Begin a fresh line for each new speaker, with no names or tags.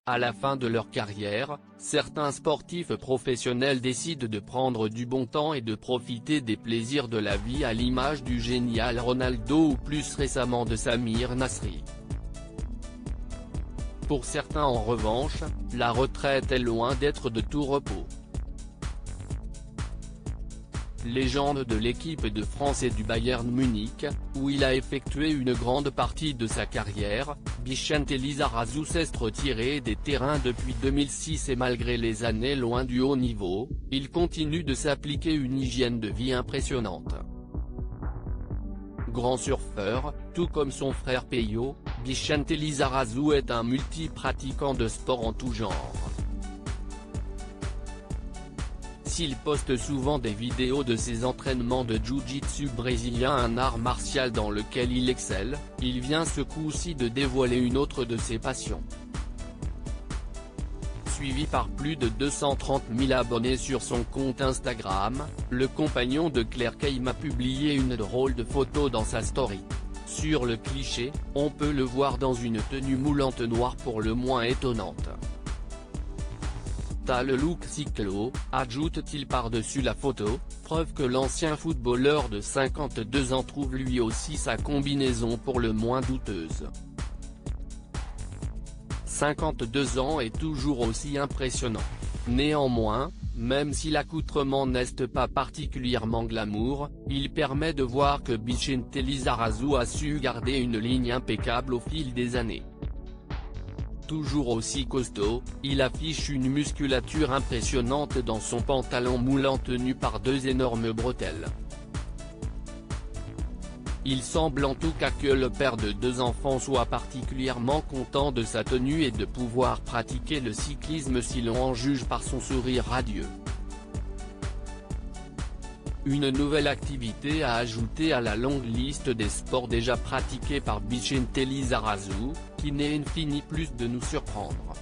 À la fin de leur carrière, certains sportifs professionnels décident de prendre du bon temps et de profiter des plaisirs de la vie à l'image du génial Ronaldo ou plus récemment de Samir Nasri. Pour certains en revanche, la retraite est loin d'être de tout repos. Légende de l'équipe de France et du Bayern Munich, où il a effectué une grande partie de sa carrière, Vicente Lizarazu s'est retiré des terrains depuis 2006 et malgré les années loin du haut niveau, il continue de s'appliquer une hygiène de vie impressionnante. Grand surfeur, tout comme son frère Peyo, Vicente Lizarazu est un multi-pratiquant de sport en tout genre. S'il poste souvent des vidéos de ses entraînements de jiu-jitsu brésilien, un art martial dans lequel il excelle, il vient ce coup-ci de dévoiler une autre de ses passions. Suivi par plus de 230 000 abonnés sur son compte Instagram, le compagnon de Claire Keim a publié une drôle de photo dans sa story. Sur le cliché, on peut le voir dans une tenue moulante noire pour le moins étonnante. T'as le look cyclo, ajoute-t-il par-dessus la photo, preuve que l'ancien footballeur de 52 ans trouve lui aussi sa combinaison pour le moins douteuse. 52 ans est toujours aussi impressionnant. Néanmoins, même si l'accoutrement n'est pas particulièrement glamour, il permet de voir que Vicente Lizarazu a su garder une ligne impeccable au fil des années. Toujours aussi costaud, il affiche une musculature impressionnante dans son pantalon moulant tenu par deux énormes bretelles. Il semble en tout cas que le père de deux enfants soit particulièrement content de sa tenue et de pouvoir pratiquer le cyclisme si l'on en juge par son sourire radieux. Une nouvelle activité à ajouter à la longue liste des sports déjà pratiqués par Vicente Lizarazu, qui n'est in fine plus de nous surprendre.